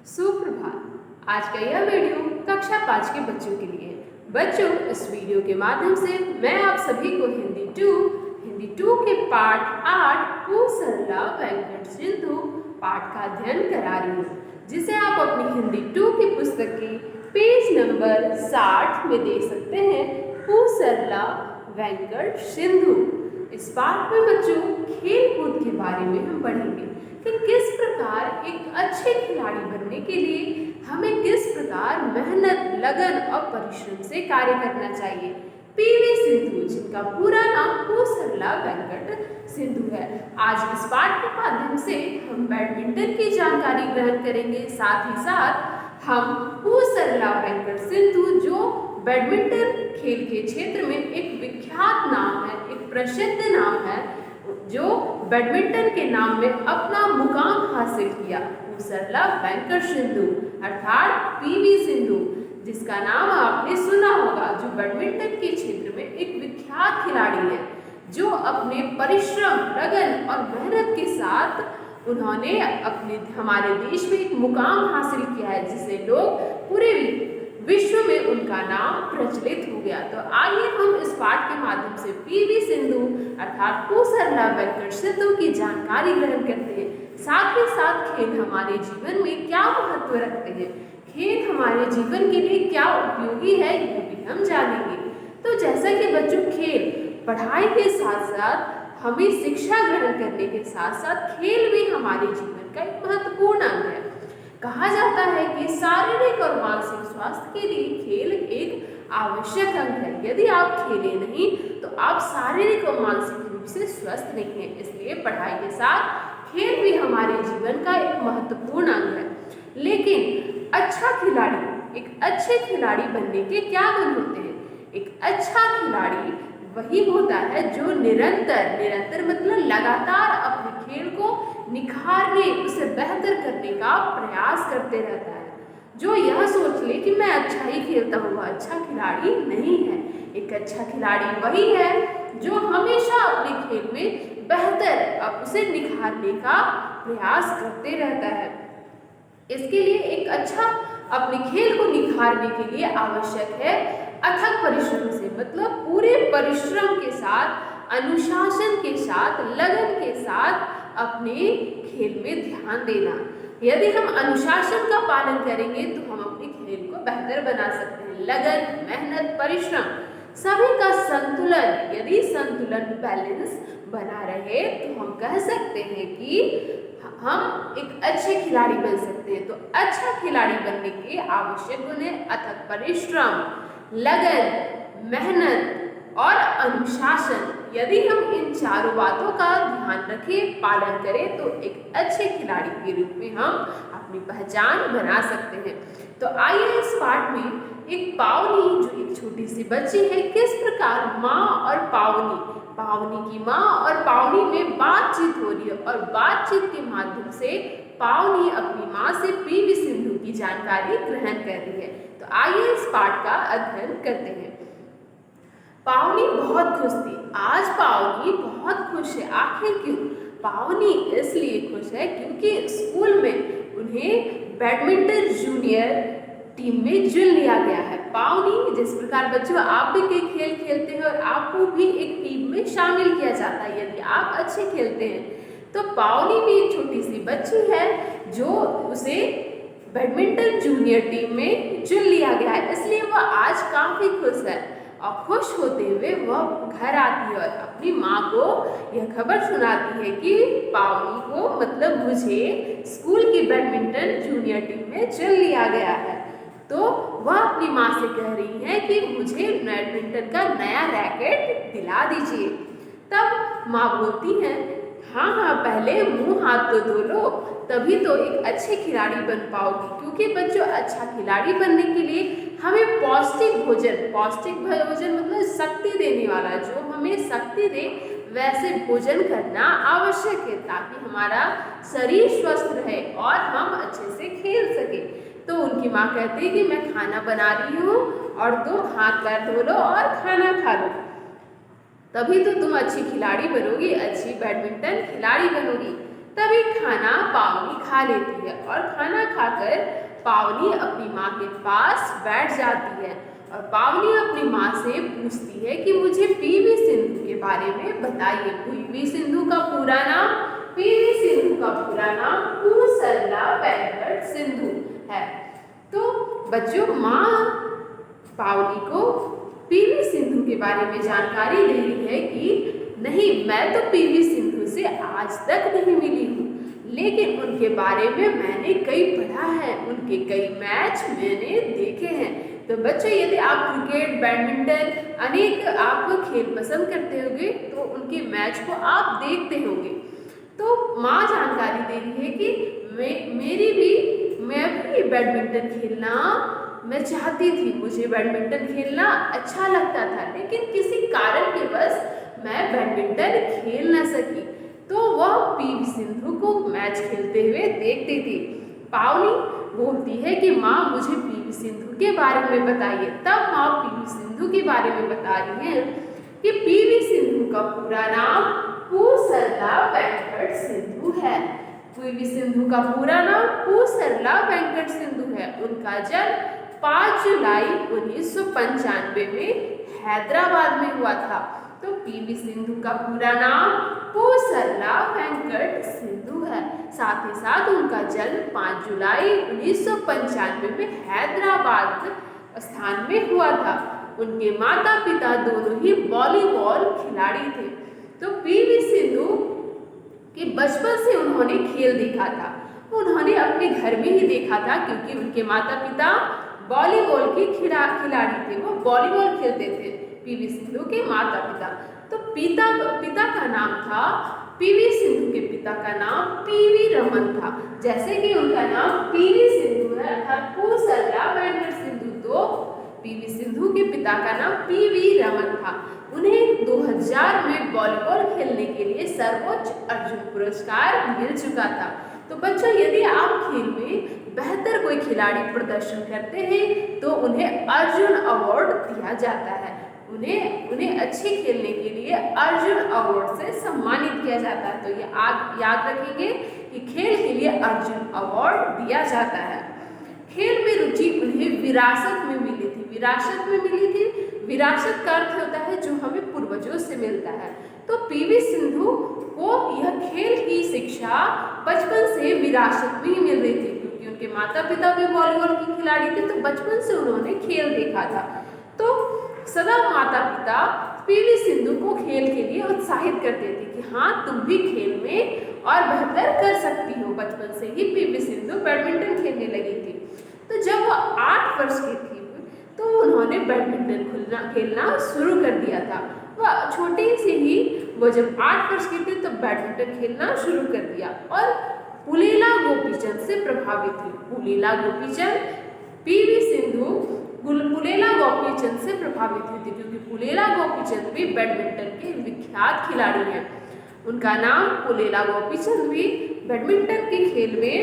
सुप्रभात। आज का यह वीडियो कक्षा 5 के बच्चों के लिए है। बच्चों, इस वीडियो के माध्यम से मैं आप सभी को हिंदी 2 के पाठ 8 पू सरला वेंकट सिंधु पाठ का अध्ययन करा रही हूँ, जिसे आप अपनी हिंदी 2 की पुस्तक के पेज नंबर 60 में देख सकते हैं। पू सरला वेंकट सिंधु। इस पाठ में बच्चों खेल कूद के बारे में हम पढ़ेंगे कि किस प्रकार एक अच्छे खिलाड़ी बनने के लिए हमें किस प्रकार मेहनत, लगन और परिश्रम से कार्य करना चाहिए। पीवी सिंधु, जिनका पूरा नाम पू सरला वेंकट सिंधु है। आज इस पाठ के माध्यम से हम बैडमिंटन की जानकारी ग्रहण करेंगे। साथ ही साथ हम पू सरला वेंकट सिंधु, जो बैडमिंटन खेल के क्षेत्र में एक विख्यात नाम है, एक प्रसिद्ध नाम है, जो बैडमिंटन के नाम में अपना मुकाम हासिल किया, पू सरला वेंकट सिंधु अर्थात पीवी सिंधु, जिसका नाम आपने सुना होगा, जो बैडमिंटन के क्षेत्र में एक विख्यात खिलाड़ी है, जो अपने परिश्रम, लगन और मेहनत के साथ उन्होंने हमारे देश में एक मुकाम हासिल किया है, जिसे लोग पूरे विश्व में उनका नाम प्रचलित हो गया। तो आइए हम इस पाठ के माध्यम से पीवी सिंधु अर्थात पू सरला वेंकट सिंधु की जानकारी ग्रहण करते हैं। साथ ही साथ खेल हमारे जीवन में क्या महत्व रखते हैं, खेल हमारे जीवन के लिए क्या उपयोगी है, ये भी हम जानेंगे। तो जैसा कि बच्चों, खेल पढ़ाई के साथ साथ हमें शिक्षा ग्रहण करने के साथ साथ खेल भी हमारे जीवन का एक महत्वपूर्ण अंग है। कहा जाता है कि शारीरिक और मानसिक स्वास्थ्य के लिए खेल एक आवश्यक अंग है। यदि आप खेले नहीं तो आप शारीरिक और मानसिक रूप से स्वस्थ नहीं हैं। इसलिए पढ़ाई के साथ खेल भी हमारे जीवन का एक महत्वपूर्ण अंग है। लेकिन एक अच्छे खिलाड़ी बनने के क्या गुण होते हैं? एक अच्छा खिलाड़ी वही होता है जो निरंतर मतलब लगातार अपने खेल को निखारने, उसे बेहतर करने का प्रयास करते रहता है। जो यह सोच ले कि मैं अच्छा ही खेलता हूँ, वह अच्छा खिलाड़ी नहीं है। एक अच्छा खिलाड़ी वही है जो हमेशा अपने खेल में बेहतर उसे निखारने का प्रयास करते रहता है। इसके लिए एक अच्छा अपने खेल को निखारने के लिए आवश्यक है अथक परिश्रम से, मतलब पूरे परिश्रम के साथ, अनुशासन के साथ, लगन के साथ अपने खेल में ध्यान देना। यदि हम अनुशासन का पालन करेंगे तो हम अपने खेल को बेहतर बना सकते हैं। लगन, मेहनत, परिश्रम सभी का संतुलन, यदि संतुलन बैलेंस बना रहे तो हम कह सकते हैं कि हम एक अच्छे खिलाड़ी बन सकते हैं। तो अच्छा खिलाड़ी बनने के आवश्यक गुण है अथक परिश्रम, लगन, मेहनत और अनुशासन। यदि हम इन चारों बातों का ध्यान रखें, पालन करें, तो एक अच्छे खिलाड़ी के रूप में हम अपनी पहचान बना सकते हैं। तो आइए इस पाठ में एक पावनी, जो एक छोटी सी बच्ची है, किस प्रकार माँ और पावनी की माँ और पावनी में बातचीत हो रही है, और बातचीत के माध्यम से पावनी अपनी माँ से पीवी सिंधु की जानकारी ग्रहण कर रही है। तो आइए इस पाठ का अध्ययन करते हैं। पावनी बहुत खुश थी। आज पावनी बहुत खुश है। आखिर क्यों? पावनी इसलिए खुश है क्योंकि स्कूल में उन्हें बैडमिंटन जूनियर टीम में चुन लिया गया है। पावनी, जिस प्रकार बच्चों आप भी कई खेल खेलते हैं और आपको भी एक टीम में शामिल किया जाता है यदि आप अच्छे खेलते हैं, तो पावनी भी एक छोटी सी बच्ची है जो उसे बैडमिंटन जूनियर टीम में चुन लिया गया है। इसलिए वह आज काफी खुश है और खुश होते हुए वह घर आती है और अपनी माँ को यह खबर सुनाती है कि पावनी को, मतलब मुझे, स्कूल की बैडमिंटन जूनियर टीम में चुन लिया गया है। तो वह अपनी माँ से कह रही है कि मुझे बैडमिंटन का नया रैकेट दिला दीजिए। तब माँ बोलती है, हाँ, पहले मुंह हाथ तो धो लो, तभी तो एक अच्छे खिलाड़ी बन पाओगी। क्योंकि बच्चों, अच्छा खिलाड़ी बनने के लिए हमें पौष्टिक भोजन मतलब शक्ति देने वाला, जो हमें शक्ति दे वैसे भोजन करना आवश्यक है, ताकि हमारा शरीर स्वस्थ रहे और हम अच्छे से खेल सके। तो उनकी माँ कहती है कि मैं खाना बना रही हूँ और तुम हाथ पैर धो लो और खाना खा लो, तभी तो तुम अच्छी खिलाड़ी बनोगी, अच्छी बैडमिंटन खिलाड़ी बनोगी। तभी खाना पावनी खा लेती है और खाना खाकर पावनी अपनी माँ के पास बैठ जाती है और पावनी अपनी माँ से पूछती है कि मुझे पीवी सिंधु के बारे में बताइए। पीवी सिंधु का पूरा नाम पूसरला वेंकट सिंधु है। तो बच्चों, माँ पावनी को पीवी सिंधु के बारे में जानकारी दे रही है कि नहीं, मैं तो पीवी सिंधु से आज तक नहीं मिली हूँ, लेकिन उनके बारे में मैंने कई पढ़ा है, उनके कई मैच मैंने देखे हैं। तो बच्चों, यदि आप क्रिकेट, बैडमिंटन अनेक आप खेल पसंद करते होंगे तो उनके मैच को आप देखते होंगे। तो माँ जानकारी दे रही है कि मैं भी बैडमिंटन खेलना मैं चाहती थी, मुझे बैडमिंटन खेलना अच्छा लगता था, लेकिन किसी कारण के वश मैं बैडमिंटन खेल न सकी। तो वह पीवी सिंधु को मैच खेलते हुए देखती थी। पावनी बोलती है कि माँ, मुझे पीवी सिंधु के बारे में बताइए। तब माँ पीवी सिंधु के बारे में बता रही है कि पीवी सिंधु का पूरा नाम पूसरला वेंकट सिंधु है। पीवी सिंधु का पूरा नाम पूसरला वेंकट सिंधु है। उनका जन्म 5 जुलाई 1995 में हैदराबाद में हुआ था। तो पीवी सिंधु का पूरा नाम पूसरला वेंकट सिंधु है। साथ ही साथ उनका जन्म 5 जुलाई 1995 में हैदराबाद स्थान में हुआ था। उनके माता पिता दोनों ही वॉलीबॉल खिलाड़ी थे। तो पीवी सिंधु के बचपन से उन्होंने खेल देखा था, उन्होंने अपने घर में ही देखा था, क्योंकि उनके माता पिता वॉलीबॉल के खिलाड़ी थे, वो वॉलीबॉल खेलते थे पीवी सिंधु के माता पिता। तो पिता का नाम था, पीवी सिंधु के पिता का नाम पीवी रमन था। जैसे कि उनका नाम पीवी सिंधु है अर्थात पूसरला वेंकट सिंधु, तो पीवी सिंधु के पिता का नाम पीवी रमन था। उन्हें 2000 में वॉलीबॉल खेलने के लिए सर्वोच्च अर्जुन पुरस्कार मिल चुका था। तो बच्चों, यदि आप खेल में बेहतर कोई खिलाड़ी प्रदर्शन करते हैं तो उन्हें अर्जुन अवार्ड दिया जाता है। उन्हें अच्छे खेलने के लिए अर्जुन अवार्ड से सम्मानित किया जाता है। तो ये याद रखेंगे कि खेल के लिए अर्जुन अवार्ड दिया जाता है। खेल में रुचि उन्हें विरासत में मिली थी। विरासत का अर्थ होता है जो हमें पूर्वजों से मिलता है। तो पीवी सिंधु को यह खेल की शिक्षा बचपन से विरासत में ही मिल रही थी, क्योंकि उनके माता पिता भी वॉलीबॉल के खिलाड़ी थे, तो बचपन से उन्होंने खेल देखा था। तो सदा माता पिता पीवी सिंधु को खेल के लिए उत्साहित करते थे कि हाँ, तुम भी खेल में और बेहतर कर सकती हो। बचपन से ही पीवी सिंधु बैडमिंटन खेलने लगी थी। तो जब वो 8 वर्ष की थी तो उन्होंने बैडमिंटन खेलना शुरू कर दिया था। वह छोटे से ही वो जब 8 वर्ष की थी तो बैडमिंटन खेलना शुरू कर दिया और पुलेला गोपीचंद से प्रभावित हुई। पुलेला गोपीचंद पीवी सिंधु पुलेला गोपीचंद से प्रभावित हुई थी, क्योंकि पुलेला गोपीचंद भी बैडमिंटन के विख्यात खिलाड़ी हैं। उनका नाम पुलेला गोपीचंद भी बैडमिंटन के खेल में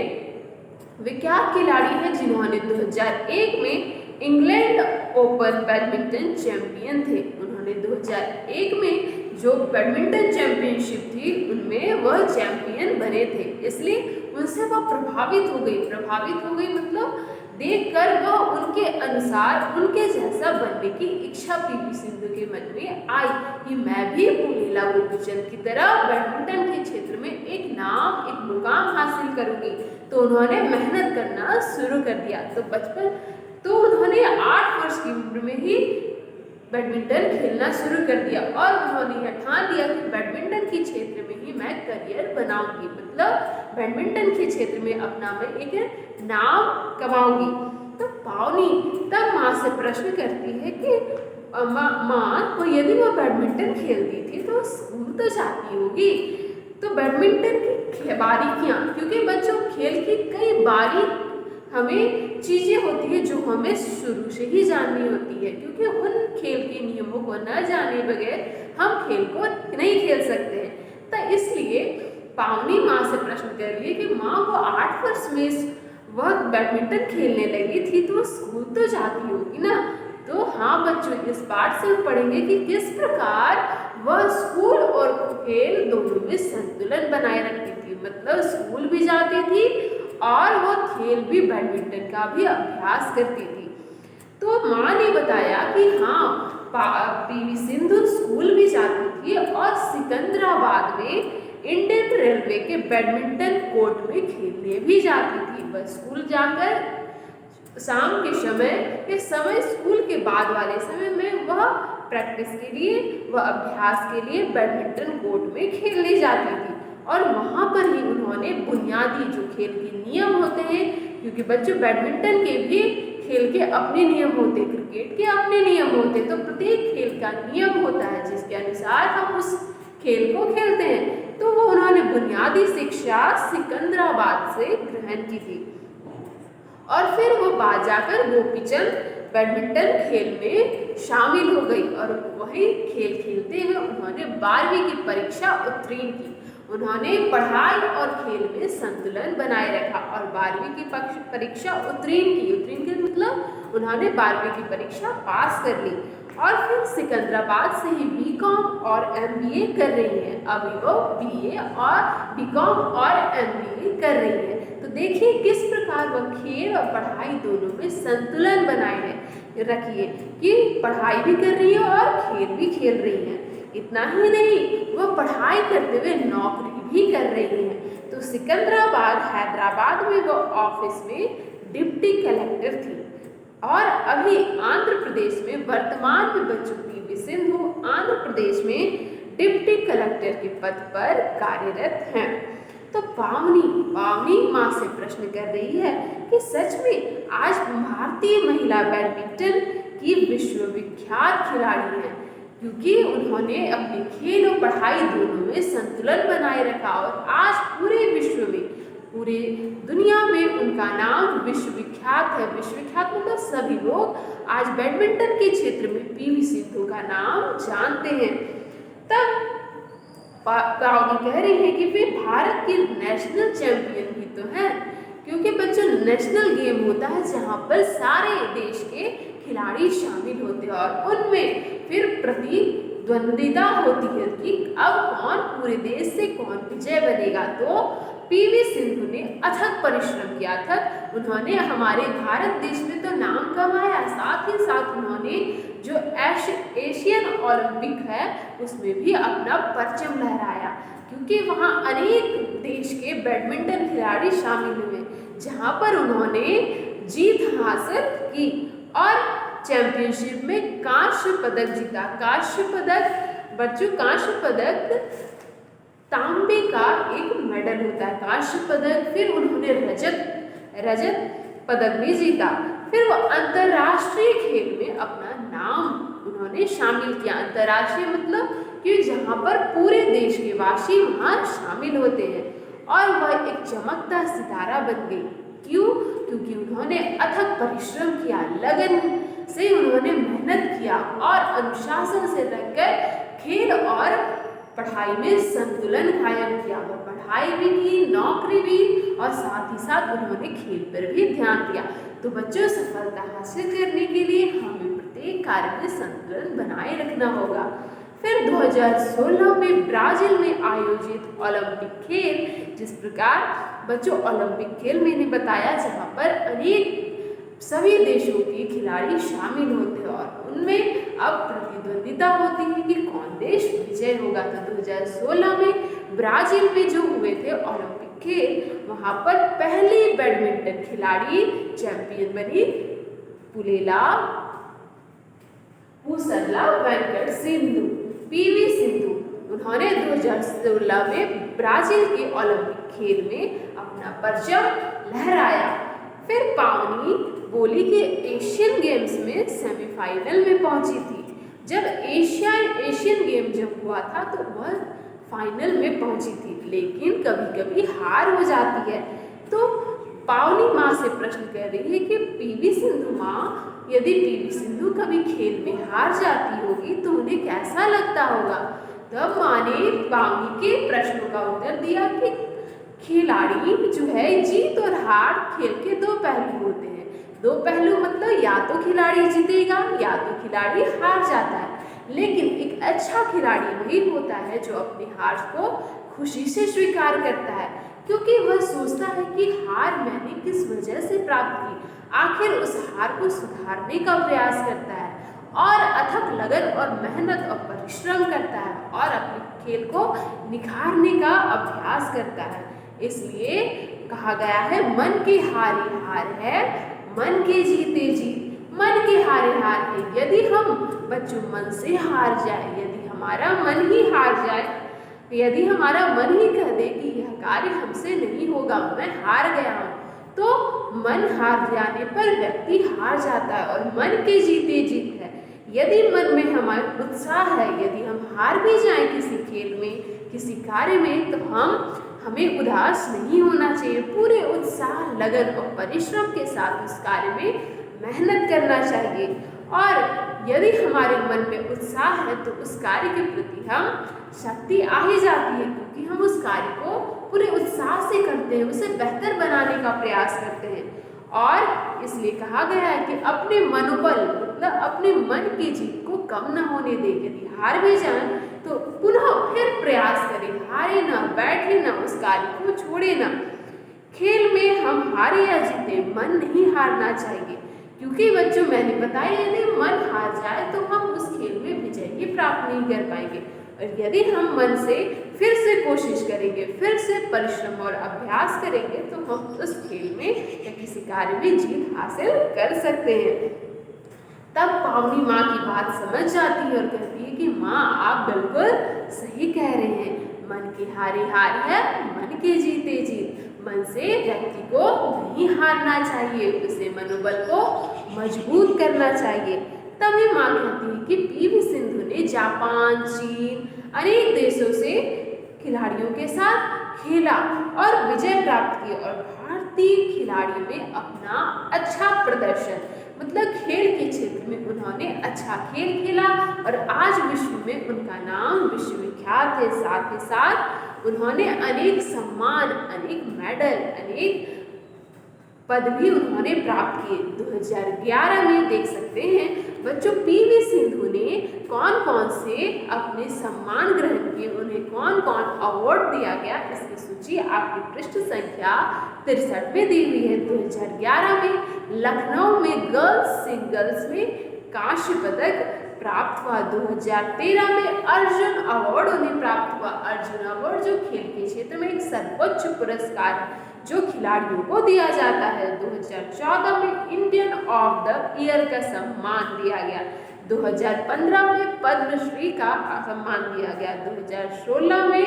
विख्यात खिलाड़ी हैं, जिन्होंने 2001 में इंग्लैंड ओपन बैडमिंटन चैंपियन थे। उन्होंने 2001 में जो बैडमिंटन चैंपियनशिप थी उनमें वह चैंपियन बने थे, इसलिए उनसे वह प्रभावित हो गई मतलब देखकर वह उनके अनुसार उनके जैसा बनने की इच्छा पीवी सिंधु के मन में आई कि मैं भी पुलेला गोपीचंद की तरह बैडमिंटन के क्षेत्र में एक मुकाम हासिल करूंगी। तो उन्होंने मेहनत करना शुरू कर दिया। तो उन्होंने 8 वर्ष की उम्र में ही बैडमिंटन खेलना शुरू कर दिया और उन्होंने यह ठान लिया कि बैडमिंटन के क्षेत्र में ही मैं करियर बनाऊंगी, मतलब बैडमिंटन के क्षेत्र में अपना मैं एक नाम कमाऊंगी। तो पावनी तब माँ से प्रश्न करती है कि माँ, तो यदि वो बैडमिंटन खेलती थी तो स्कूल तो जाती होगी, तो बैडमिंटन की बारीकियाँ, क्योंकि बच्चों खेल की कई बारीक हमें चीज़ें होती है जो हमें शुरू से ही जाननी होती है, क्योंकि उन खेल के नियमों को न जाने बगैर हम खेल को नहीं खेल सकते हैं। तो इसलिए पावनी माँ से प्रश्न कर रही है कि माँ, वो 8 वर्ष में वह बैडमिंटन खेलने लगी थी तो स्कूल तो जाती होगी ना। तो हाँ बच्चों, इस पाठ से हम पढ़ेंगे कि किस प्रकार वह स्कूल और खेल दोनों में संतुलन बनाए रखती थी। मतलब स्कूल भी जाती थी और वो खेल भी बैडमिंटन का भी अभ्यास करती थी। तो माँ ने बताया कि हाँ, पीवी सिंधु स्कूल भी जाती थी और सिकंदराबाद में इंडियन रेलवे के बैडमिंटन कोर्ट में खेलने भी जाती थी। वह स्कूल जाकर शाम के समय स्कूल के बाद वाले समय में वह प्रैक्टिस के लिए, वह अभ्यास के लिए बैडमिंटन कोर्ट में खेलने जाती थी और वहाँ पर ही उन्होंने बुनियादी जो खेल के नियम होते हैं, क्योंकि बच्चों बैडमिंटन के भी खेल के अपने नियम होते, क्रिकेट के अपने नियम होते, तो प्रत्येक खेल का नियम होता है जिसके अनुसार हम उस खेल को खेलते हैं। तो वो उन्होंने बुनियादी शिक्षा सिकंदराबाद से ग्रहण की थी और फिर वो बाद जाकर गोपीचंद बैडमिंटन खेल में शामिल हो गई और वही खेल खेलते हुए उन्होंने 12वीं की परीक्षा उत्तीर्ण की। उन्होंने पढ़ाई और खेल में संतुलन बनाए रखा और 12वीं की परीक्षा उत्तीर्ण की मतलब उन्होंने 12वीं की परीक्षा पास कर ली और फिर सिकंदराबाद से ही बीकॉम और एमबीए कर रही हैं। अभी वो बीए और बीकॉम और एमबीए कर रही है। तो देखिए किस प्रकार वह खेल और पढ़ाई दोनों में संतुलन बनाए रखिए कि पढ़ाई भी कर रही है और खेल भी खेल रही है। इतना ही नहीं, वह पढ़ाई करते हुए नौकरी भी कर रही है। तो सिकंदराबाद हैदराबाद में वो ऑफिस में डिप्टी कलेक्टर थी और अभी आंध्र प्रदेश में वर्तमान में बच्चों पीवी सिंधु आंध्र प्रदेश में डिप्टी कलेक्टर के पद पर कार्यरत हैं। तो पावनी माँ से प्रश्न कर रही है कि सच में आज भारतीय महिला बैडमिंटन की विश्वविख्यात खिलाड़ी हैं, क्योंकि उन्होंने अपने खेल और पढ़ाई दोनों में संतुलन बनाए रखा और आज पूरे विश्व में, पूरे दुनिया में उनका नाम विश्वविख्यात है। विश्वविख्यात मतलब सभी लोग आज बैडमिंटन के क्षेत्र में पीवी सिंधु का नाम जानते हैं। तब पावनी कह रही है कि वे भारत की नेशनल चैंपियन भी तो है, क्योंकि बच्चों नेशनल गेम होता है जहाँ पर सारे देश के खिलाड़ी शामिल होते हैं और उनमें फिर प्रतिद्वंदिता होती है कि अब कौन पूरे देश से कौन विजय बनेगा। तो पीवी सिंधु ने अथक परिश्रम किया था। उन्होंने हमारे भारत देश में तो नाम कमाया, साथ ही साथ उन्होंने जो एशियन ओलंपिक है उसमें भी अपना परचम लहराया, क्योंकि वहाँ अनेक देश के बैडमिंटन खिलाड़ी शामिल हुए जहाँ पर उन्होंने जीत हासिल की और चैंपियनशिप में कांस्य पदक जीता। कांस्य पदक बच्चों, कांस्य पदक तांबे का एक मेडल होता है कांस्य पदक। फिर उन्होंने रजत पदक भी जीता। फिर वो अंतर्राष्ट्रीय खेल में अपना नाम उन्होंने शामिल किया। अंतर्राष्ट्रीय मतलब कि जहाँ पर पूरे देश के वासी वहाँ शामिल होते हैं और वह एक चमकता सितारा बन गई। क्यों? क्योंकि उन्होंने अथक परिश्रम किया, लगन से उन्होंने मेहनत किया और अनुशासन से रहकर खेल और पढ़ाई में संतुलन कायम किया। वो पढ़ाई भी की, नौकरी भी और साथ ही साथ उन्होंने खेल पर भी ध्यान दिया। तो बच्चों, सफलता हासिल करने के लिए हमें प्रत्येक कार्य में संतुलन बनाए रखना होगा। फिर 2016 में ब्राजील में आयोजित ओलंपिक खेल, जिस प्रकार बच्चों ओलंपिक खेल मैंने बताया जहाँ पर अनेक सभी देशों के खिलाड़ी शामिल होते हैं और उनमें अब प्रतिद्वंदिता होती है कि कौन देश विजय होगा। तो 2016 में ब्राजील में जो हुए थे ओलंपिक खेल, वहाँ पर पहली बैडमिंटन खिलाड़ी चैंपियन बनी पूसरला वेंकट सिंधु, पीवी सिंधु। उन्होंने 2016 में ब्राजील के ओलंपिक खेल में अपना परचम लहराया। फिर पावनी बोली कि एशियन गेम्स में सेमीफाइनल में पहुंची थी। जब एशियन गेम जब हुआ था तो वह फाइनल में पहुंची थी, लेकिन कभी कभी हार हो जाती है। तो पावनी माँ से प्रश्न कर रही है कि पीवी सिंधु माँ, यदि पीवी सिंधु कभी खेल में हार जाती होगी तो उन्हें कैसा लगता होगा। तब माँ ने पावनी के प्रश्नों का उत्तर दिया कि खिलाड़ी जो है, जीत और हार खेल के दो पहलू होते हैं। दो पहलू मतलब या तो खिलाड़ी जीतेगा या तो खिलाड़ी हार जाता है, लेकिन एक अच्छा खिलाड़ी वही होता है जो अपनी हार को खुशी से स्वीकार करता है। क्योंकि वह सोचता है कि हार मैंने किस वजह से प्राप्त की। आखिर उस हार को सुधारने का प्रयास करता है और अथक लगन और मेहनत और परिश्रम करता है और अपने खेल को निखारने का अभ्यास करता है। इसलिए कहा गया है, मन की हारी हार है, मन के जीते जीत। मन के हारे हार है। यदि हम बच्चों मन से हार जाए, यदि हमारा मन ही हार जाए, यदि हमारा मन ही कह दे कि यह कार्य हमसे नहीं होगा, मैं हार गया हूँ, तो मन हार जाने पर व्यक्ति हार जाता है और मन के जीते जीत है। यदि मन में हमारा उत्साह है, यदि हम हार भी जाएं किसी खेल में, किसी कार्य में, तो हमें उदास नहीं होना चाहिए। पूरे उत्साह, लगन और परिश्रम के साथ उस कार्य में मेहनत करना चाहिए। और यदि हमारे मन में उत्साह है तो उस कार्य के प्रति हम शक्ति आ ही जाती है, क्योंकि हम उस कार्य को पूरे उत्साह से करते हैं, उसे बेहतर बनाने का प्रयास करते हैं। और इसलिए कहा गया है कि अपने मनोबल मतलब अपने मन की जीत को कम न होने दें। यदि हार भी जाएं तो पुनः फिर प्रयास करें, हारे ना, बैठे ना, उस कार्य को छोड़े ना। खेल में हम हारे या जीते, मन नहीं हारना चाहिए, क्योंकि बच्चों मैंने बताया, यदि मन हार जाए तो हम उस खेल में विजय ही प्राप्त नहीं कर पाएंगे। और यदि हम मन से फिर से कोशिश करेंगे, फिर से परिश्रम और अभ्यास करेंगे, तो हम उस खेल में या किसी कार्य में जीत हासिल कर सकते हैं। तब पावनी माँ की बात समझ जाती है और कहती है कि माँ, आप बिल्कुल सही कह रहे हैं। मन की हारी हार है, मन के जीते जीत। मन से व्यक्ति को नहीं हारना चाहिए, उसे मनोबल को मजबूत करना चाहिए। तभी माँ कहती है कि पीवी सिंधु ने जापान, चीन, अनेक देशों से खिलाड़ियों के साथ खेला और विजय प्राप्त की, और भारतीय खिलाड़ियों ने अपना अच्छा प्रदर्शन मतलब खेल के क्षेत्र में उन्होंने अच्छा खेल खेला और आज विश्व में उनका नाम विश्वविख्यात है। साथ ही साथ उन्होंने अनेक सम्मान, अनेक मेडल, अनेक पद भी उन्होंने प्राप्त किए। 2011 में देख सकते हैं बच्चों, पीवी सिंधु ने कौन कौन से अपने सम्मान ग्रहण किए, उन्हें कौन कौन अवार्ड दिया गया, इसकी सूची आपकी पृष्ठ संख्या 63 में दी हुई है। 2011 में लखनऊ में गर्ल्स सिंगल्स में कांस्य पदक प्राप्त हुआ। 2013 में अर्जुन अवार्ड उन्हें प्राप्त हुआ। अर्जुन अवार्ड जो खेल के क्षेत्र में एक सर्वोच्च पुरस्कार है जो खिलाड़ियों को दिया जाता है। 2014 में इंडियन ऑफ द ईयर का सम्मान दिया गया। 2015 में पद्मश्री का सम्मान दिया गया। 2016 में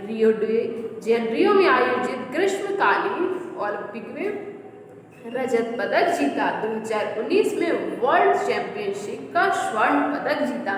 रियो में आयोजित ग्रीष्मकालीन ओलंपिक में रजत पदक जीता। 2019 में वर्ल्ड चैंपियनशिप का स्वर्ण पदक जीता।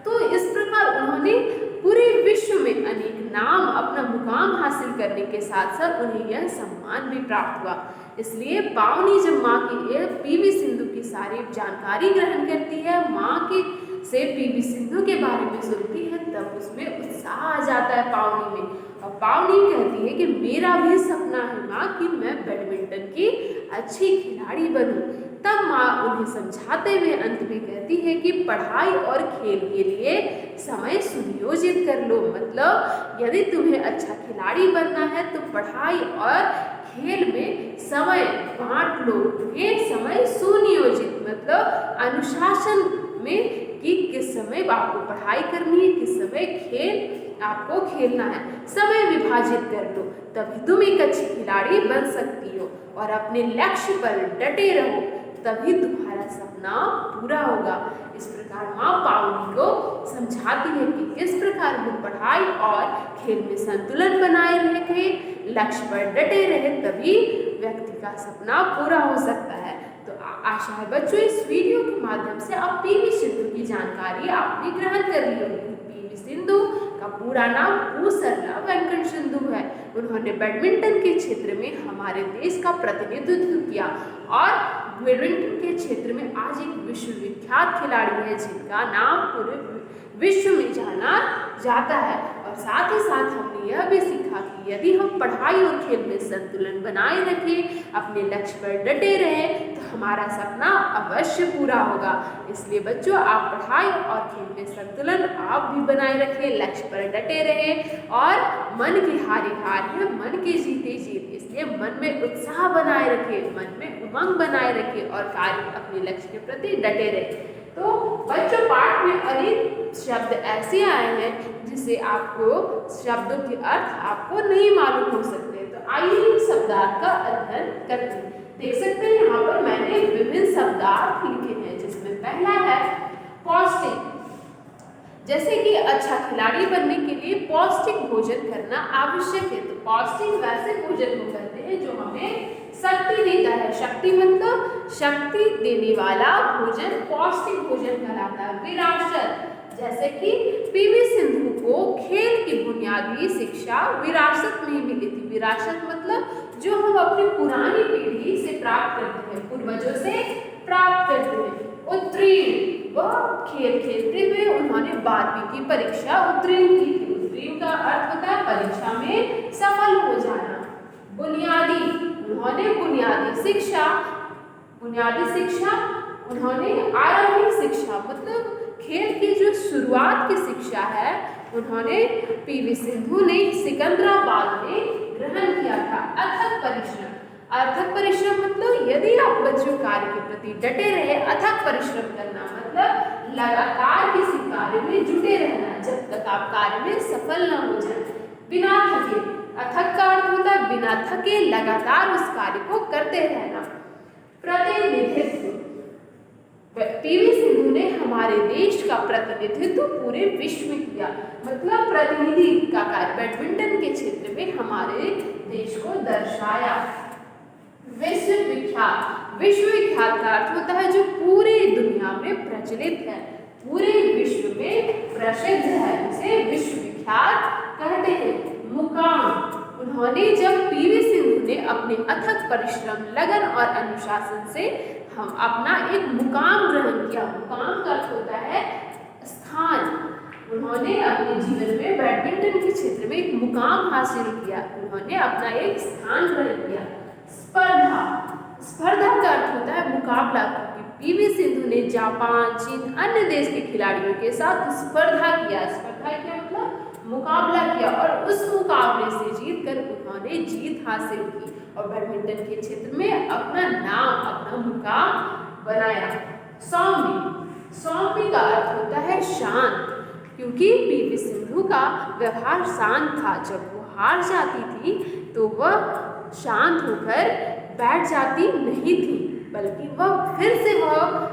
तो इस प्रकार उन्होंने पूरे विश्व में अनेक नाम, अपना मुकाम हासिल करने के साथ साथ उन्हें यह सम्मान भी प्राप्त हुआ। इसलिए पावनी जब माँ की पीवी सिंधु की सारी जानकारी ग्रहण करती है, माँ की से पीवी सिंधु के बारे में सुनती है, तब उसमें उत्साह आ जाता है पावनी में। और पावनी कहती है कि मेरा भी सपना है माँ कि मैं बैडमिंटन की अच्छी खिलाड़ी बनूं। तब माँ उन्हें समझाते हुए अंत में कहती है कि पढ़ाई और खेल के लिए समय सुनियोजित कर लो। मतलब यदि तुम्हें अच्छा खिलाड़ी बनना है तो पढ़ाई और खेल में समय बांट लो। तुम्हें समय सुनियोजित मतलब अनुशासन में कि किस समय आपको पढ़ाई करनी है, किस समय खेल आपको खेलना है, समय विभाजित कर लो, तभी तुम एक अच्छी खिलाड़ी बन सकती हो। और अपने लक्ष्य पर डटे रहो, तभी तुम्हारा सपना पूरा होगा। इस प्रकार माँ पावनी को समझाती है कि किस प्रकार वो पढ़ाई और खेल में संतुलन बनाए रखें, लक्ष्य पर डटे रहे, तभी व्यक्ति का सपना पूरा हो सकता है। तो आशा है बच्चों इस वीडियो के माध्यम से आप पीवी सिंधु की जानकारी आपने ग्रहण कर ली होगी। पीवी सिंधु का पूरा नाम पूसरला वेंकट सिंधु है। उन्होंने बैडमिंटन के क्षेत्र में हमारे देश का प्रतिनिधित्व किया और बैडमिंटन के क्षेत्र में आज एक विश्वविख्यात खिलाड़ी है जिनका नाम पूरे विश्व में जाना जाता है। और साथ ही साथ हमने यह भी सीखा कि यदि हम पढ़ाई और खेल में संतुलन बनाए रखें, अपने लक्ष्य पर डटे रहें, तो हमारा सपना अवश्य पूरा होगा। इसलिए बच्चों, आप पढ़ाई और खेल में संतुलन आप भी बनाए रखें, लक्ष्य पर डटे रहें और मन की हारी हार है, मन की जीते जीत। इसलिए मन में उत्साह बनाए रखें, मन में उमंग बनाए रखें और कार्य अपने लक्ष्य के प्रति डटे रहें। तो बच्चों, पाठ में अनेक शब्द ऐसे आए हैं जिसे आपको शब्दों के अर्थ आपको नहीं मालूम हो सकते। तो आइए इन शब्दार्थ का अध्ययन करते हैं। देख सकते हैं यहाँ पर मैंने विभिन्न शब्दार्थ लिखे हैं, जिसमें पहला है पौष्टिक। जैसे कि अच्छा खिलाड़ी बनने के लिए पौष्टिक भोजन करना आवश्यक है। तो पौष्टिक वैसे भोजन को कहते हैं जो हमें शक्ति देता है। शक्ति मतलब शक्ति देने वाला भोजन पौष्टिक भोजन कहलाता है। विरासत, जैसे कि पीवी सिंधु को खेल की बुनियादी शिक्षा विरासत में मिली थी। विरासत मतलब जो हम अपनी पुरानी पीढ़ी से प्राप्त करते हैं, पूर्वजों से प्राप्त करते हैं। उत्तीर्ण, वह खेल खेलते हुए उन्होंने 12वीं की परीक्षा उत्तीर्ण की थी। उत्तीर्ण का अर्थ होता है परीक्षा में सफल हो जाना। बुनियादी, उन्होंने बुनियादी शिक्षा, उन्होंने आरंभिक शिक्षा मतलब खेल की जो शुरुआत की शिक्षा है, उन्होंने पीवी सिंधु ने सिकंदराबाद में ग्रहण किया था। अथक परिश्रम, अथक परिश्रम मतलब यदि आप बच्चों कार्य के प्रति डटे रहे, अथक परिश्रम करना मतलब लगातार किसी कार्य में जुटे रहना जब तक आप कार्य में सफल न हो जाए। बिना थके, अथक का अर्थ होता है बिना थके लगातार उस कार्य को करते रहना। प्रतिनिधित्व, पीवी सिंधु ने हमारे देश का प्रतिनिधित्व पूरे विश्व में किया, मतलब प्रतिनिधि का कार्य बैडमिंटन के क्षेत्र में हमारे देश को दर्शाया। विश्वविख्यात, विश्वविख्यात का अर्थ होता है जो पूरी दुनिया में प्रचलित है, पूरे विश्व में प्रसिद्ध है, उसे विश्वविख्यात कहते हैं। मुकाम, उन्होंने जब पीवी सिंधु ने अपने अथक परिश्रम, लगन और अनुशासन से हम अपना एक मुकाम ग्रहण किया। मुकाम का अर्थ होता है स्थान। उन्होंने अपने जीवन में बैडमिंटन के क्षेत्र में एक मुकाम हासिल किया, उन्होंने अपना एक स्थान ग्रहण किया। स्पर्धा, स्पर्धा का अर्थ होता है मुकाबला, क्योंकि पीवी सिंधु ने जापान, चीन, अन्य देश के खिलाड़ियों के साथ स्पर्धा किया। स्पर्धा क्या मतलब मुकाबला किया और उस मुकाबले से जीतकर उन्होंने जीत हासिल की और बैडमिंटन के क्षेत्र में अपना नाम, अपना मुकाम बनाया। सौम्य, सौम्य का अर्थ होता है शांत, क्योंकि पीवी सिंधु का व्यवहार शांत था। जब वो हार जाती थी तो वह शांत होकर बैठ जाती नहीं थी, बल्कि वह फिर से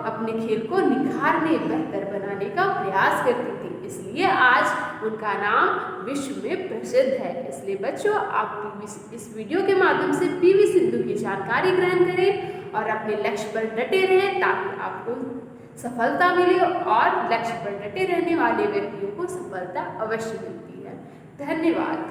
अपने खेल को निखारने, बेहतर बनाने का प्रयास करती थी। इसलिए आज उनका नाम विश्व में प्रसिद्ध है। इसलिए बच्चों, आप इस वीडियो के माध्यम से पीवी सिंधु की जानकारी ग्रहण करें और अपने लक्ष्य पर डटे रहें, ताकि आपको सफलता मिले और लक्ष्य पर डटे रहने वाले व्यक्तियों को सफलता अवश्य मिलती है। धन्यवाद।